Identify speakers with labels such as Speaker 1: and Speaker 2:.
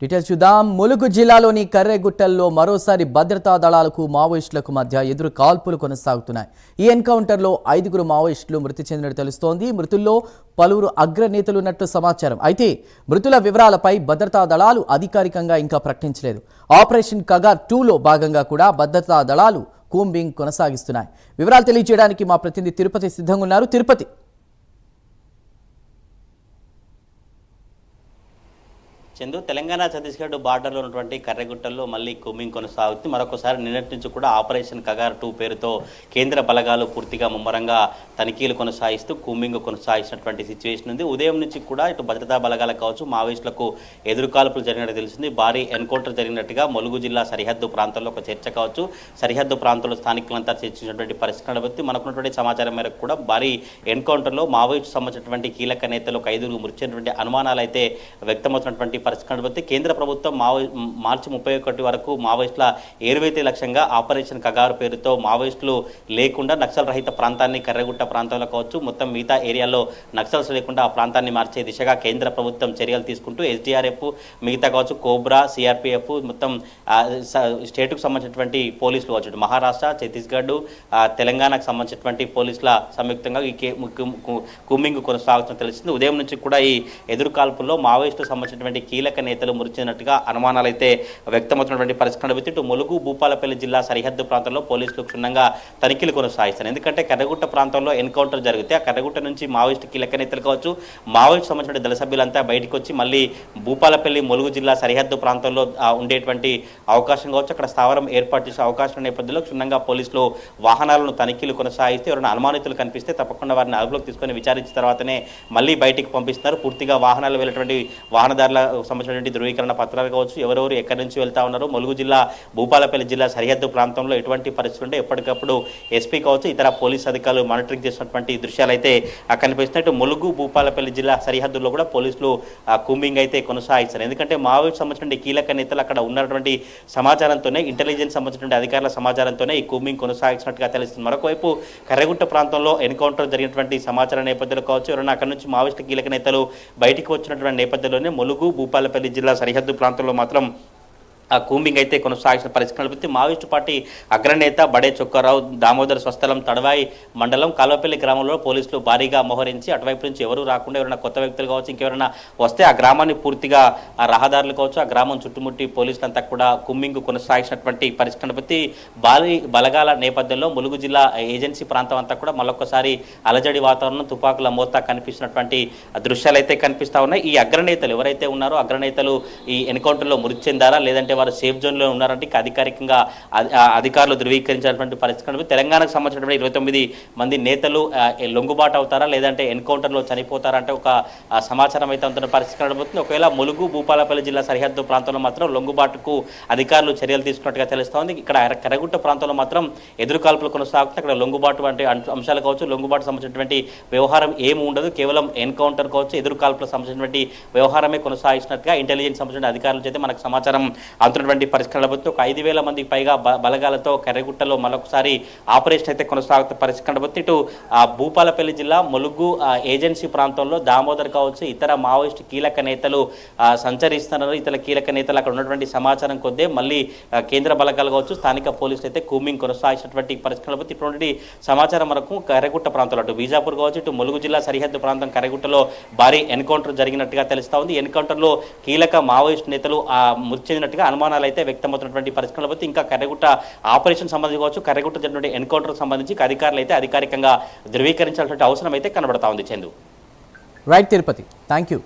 Speaker 1: Details చూద్దాం. ములుగు జిల్లాలోని కర్రెగుట్టల్లో మరోసారి భద్రతా దళాలకు మావోయిస్టులకు మధ్య ఎదురు కాల్పులు కొనసాగుతున్నాయి. ఈ ఎన్కౌంటర్లో 5 మావోయిస్టులు మృతి చెందినట్టు తెలుస్తోంది. మృతుల్లో పలువురు అగ్రనేతలున్నట్టు సమాచారం. అయితే మృతుల వివరాలపై భద్రతా దళాలు అధికారికంగా ఇంకా ప్రకటించలేదు. ఆపరేషన్ కగార్ 2లో భాగంగా కూడా భద్రతా దళాలు కూంబింగ్ కొనసాగిస్తున్నాయి. వివరాలు తెలియజేయడానికి మా ప్రతినిధి తిరుపతి సిద్ధంగా ఉన్నారు. తిరుపతి,
Speaker 2: చందు, తెలంగాణ ఛత్తీస్గఢ్ బార్డర్లో ఉన్నటువంటి కర్రెగుట్టల్లో మళ్ళీ కూంబింగ్ కొనసాగుతుంది. మరొకసారి నిన్నటి నుంచి కూడా ఆపరేషన్ కగార్ 2 పేరుతో కేంద్ర బలగాలు పూర్తిగా ముమ్మరంగా తనిఖీలు కొనసాగిస్తూ కూంబింగ్ కొనసాగిస్తున్నటువంటి సిచ్యువేషన్ ఉంది. ఉదయం నుంచి కూడా ఇటు భద్రతా బలగాలకు కావచ్చు, మావోయిస్టులకు ఎదురుకాల్పులు జరిగినట్టు తెలిసింది. భారీ ఎన్కౌంటర్ జరిగినట్టుగా ములుగు జిల్లా సరిహద్దు ప్రాంతంలో ఒక చర్చ కావచ్చు, సరిహద్దు ప్రాంతంలో స్థానికులంతా చర్చించినటువంటి పరిస్థితులను బట్టి మనకున్నటువంటి సమాచారం మేరకు కూడా భారీ ఎన్కౌంటర్లో మావోయిస్టు సంబంధించినటువంటి కీలక నేతలు 5 మృతి చెందినటువంటి అనుమానాలు అయితే వ్యక్తమవుతున్నటువంటి పరిస్థితులను బట్టి కేంద్ర ప్రభుత్వం మార్చి 31 వరకు మావోయిస్టుల ఏరువేతే లక్ష్యంగా ఆపరేషన్ కగారు పేరుతో మావోయిస్టులు లేకుండా నక్సల్ రహిత ప్రాంతాన్ని కర్రెగుట్ట ప్రాంతంలో కావచ్చు, మొత్తం మిగతా ఏరియాలో నక్సల్స్ లేకుండా ఆ ప్రాంతాన్ని మార్చే దిశగా కేంద్ర ప్రభుత్వం చర్యలు తీసుకుంటూ ఎస్డీఆర్ఎఫ్, మిగతా కావచ్చు కోబ్రా, సిఆర్పిఎఫ్, మొత్తం స్టేట్కు సంబంధించినటువంటి పోలీసులు కావచ్చు, మహారాష్ట్ర, ఛత్తీస్గఢ్, తెలంగాణకు సంబంధించినటువంటి పోలీసుల సంయుక్తంగా ఈ కూంబింగ్ కొనసాగుతుందని తెలిసింది. ఉదయం నుంచి కూడా ఈ ఎదురు కాల్పుల్లో మావోయిస్టులకు సంబంధించినటువంటి కీలక నేతలు మృతి చెందినట్టుగా అనుమానాలు అయితే వ్యక్తమవుతున్నటువంటి పరిస్థితులను బట్టి ఇటు ములుగు భూపాలపల్లి జిల్లా సరిహద్దు ప్రాంతంలో పోలీసులు క్షుణ్ణంగా తనిఖీలు కొనసాగిస్తారు. ఎందుకంటే కర్రెగుట్ట ప్రాంతంలో ఎన్కౌంటర్ జరిగితే ఆ కర్రెగుట్ట నుంచి మావోయిస్టు కీలక నేతలు కావచ్చు, మావోయిస్టు సంబంధించిన దళ సభ్యులంతా బయటకు వచ్చి మళ్ళీ భూపాలపల్లి ములుగు జిల్లా సరిహద్దు ప్రాంతంలో ఉండేటువంటి అవకాశం కావచ్చు, అక్కడ స్థావరం ఏర్పాటు చేసే అవకాశం నేపథ్యంలో క్షుణ్ణంగా పోలీసులు వాహనాలను తనిఖీలు కొనసాగిస్తే ఎవరైనా అనుమానితులు కనిపిస్తే తప్పకుండా వారిని అదుపులోకి తీసుకొని విచారించిన తర్వాతనే మళ్ళీ బయటికి పంపిస్తున్నారు. పూర్తిగా వాహనాలు వెళ్ళినటువంటి వాహనదారుల సంబంధించినటువంటి ధృవీకరణ పత్రాలు కావచ్చు, ఎవరెవరు ఎక్కడి నుంచి వెళ్తా ఉన్నారు, ములుగు జిల్లా భూపాలపల్లి జిల్లా సరిహద్దు ప్రాంతంలో ఎటువంటి పరిస్థితులు ఉంటే ఎప్పటికప్పుడు ఎస్పీ కావచ్చు, ఇతర పోలీస్ అధికారులు మానిటరింగ్ చేసినటువంటి దృశ్యాలు అయితే కనిపిస్తున్నాయి. ములుగు భూపాలపల్లి జిల్లా సరిహద్దుల్లో కూడా పోలీసులు కూంబింగ్ అయితే కొనసాగిస్తారు. ఎందుకంటే మావోయిస్ట్ సంబంధించిన కీలక నేతలు అక్కడ ఉన్నటువంటి సమాచారంతోనే, ఇంటెలిజెన్స్ సంబంధించిన అధికారుల సమాచారంతోనే ఈ కూంబింగ్ కొనసాగిస్తున్నట్టుగా తెలుస్తుంది. మరొకవైపు కర్రెగుట్ట ప్రాంతంలో ఎన్కౌంటర్ జరిగినటువంటి సమాచారం నేపథ్యంలో కావచ్చు, ఎవరైనా అక్కడ నుంచి మావోయిస్ట్ కీలక నేతలు బయటికి వచ్చినటువంటి నేపథ్యంలోనే ములుగు భూపాలపల్లి జిల్లా సరిహద్దు ప్రాంతంలో మాత్రం ఆ కూంబింగ్ అయితే కొనసాగిన పరిస్థితులను బట్టి మావోయిస్టు పార్టీ అగ్రనేత బడే చొక్కారావు, దామోదర స్వస్థలం, తడవాయి మండలం కాల్వపల్లి గ్రామంలో పోలీసులు భారీగా మోహరించి అటువైపు నుంచి ఎవరు రాకుండా ఎవరైనా కొత్త వ్యక్తులు కావచ్చు, ఇంకెవరైనా వస్తే ఆ గ్రామాన్ని పూర్తిగా ఆ రహదారులు కావచ్చు, ఆ గ్రామం చుట్టుముట్టి పోలీసులంతా కూడా కూంబింగ్ కొనసాగినటువంటి పరిస్థితులను బట్టి భారీ బలగాల నేపథ్యంలో ములుగు జిల్లా ఏజెన్సీ ప్రాంతం అంతా కూడా మరొకసారి అలజడి వాతావరణం, తుపాకుల మోతా కనిపిస్తున్నటువంటి దృశ్యాలు అయితే కనిపిస్తా ఉన్నాయి. ఈ అగ్రనేతలు ఎవరైతే ఉన్నారో అగ్రనేతలు ఈ ఎన్కౌంటర్లో మృతి చెందారా లేదంటే వారు సేఫ్ జోన్లో ఉన్నారంటే అధికారికంగా అధికారులు ధృవీకరించినటువంటి పరిస్థితులు తెలంగాణకు సంబంధించినటువంటి 29 మంది నేతలు లొంగుబాటు అవుతారా లేదంటే ఎన్కౌంటర్లో చనిపోతారా అంటే ఒక సమాచారం అయితే అంటున్న పరిస్థితి కనబడుతుంది. ఒకవేళ ములుగు భూపాలపల్లి జిల్లా సరిహద్దు ప్రాంతంలో మాత్రం లొంగుబాటుకు అధికారులు చర్యలు తీసుకున్నట్టుగా తెలుస్తోంది. ఇక్కడ కర్రెగుట్ట ప్రాంతంలో మాత్రం ఎదురుకాల్పులు కొనసాగుతుంది. అక్కడ లొంగుబాటు అంటే అంశాలు కావచ్చు, లొంగుబాటు సంబంధించినటువంటి వ్యవహారం ఏమి ఉండదు, కేవలం ఎన్కౌంటర్ కావచ్చు, ఎదురుకాల్పులకు సంబంధించినటువంటి వ్యవహారమే కొనసాగిస్తున్నట్టుగా ఇంటెలిజెన్స్ సంబంధించిన అధికారులు అయితే మనకు సమాచారం అందుతున్నటువంటి పరిస్థితులను బట్టి ఒక 5,000 మందికి పైగా బలగాలతో కర్రెగుట్టలో మరొకసారి ఆపరేషన్ అయితే కొనసాగుతున్న పరిస్థితులను బట్టి ఇటు భూపాలపల్లి జిల్లా ములుగు ఏజెన్సీ ప్రాంతంలో దామోదర్ కావచ్చు, ఇతర మావోయిస్టు కీలక నేతలు సంచరిస్తున్నారు. ఇతర కీలక నేతలు అక్కడ ఉన్నటువంటి సమాచారం కొద్దే మళ్ళీ కేంద్ర బలగాలు కావచ్చు, స్థానిక పోలీసులు అయితే కూంబింగ్ కొనసాగినటువంటి పరిస్థితులను బట్టి ఇటువంటి సమాచారం వరకు కర్రెగుట్ట ప్రాంతంలో అటు బీజాపూర్ కావచ్చు, ఇటు ములుగు జిల్లా సరిహద్దు ప్రాంతం కర్రెగుట్టలో భారీ ఎన్కౌంటర్ జరిగినట్టుగా తెలుస్తా ఉంది. ఎన్కౌంటర్లో కీలక మావోయిస్టు నేతలు మృతి చెందినట్టుగా అనుమానాలు అయితే వ్యక్తమవుతున్నటువంటి పరిస్థితులను బట్టి ఇంకా కర్రెగుట్ట ఆపరేషన్ సంబంధించి కావచ్చు, కర్రెగుట్ట జరిగినటువంటి ఎన్కౌంటర్ సంబంధించి అధికారులు అయితే అధికారికంగా ధృవీకరించాల్సిన అవసరం అయితే కనబడతా ఉంది. Chandu.
Speaker 1: Right Tirupati, thank you.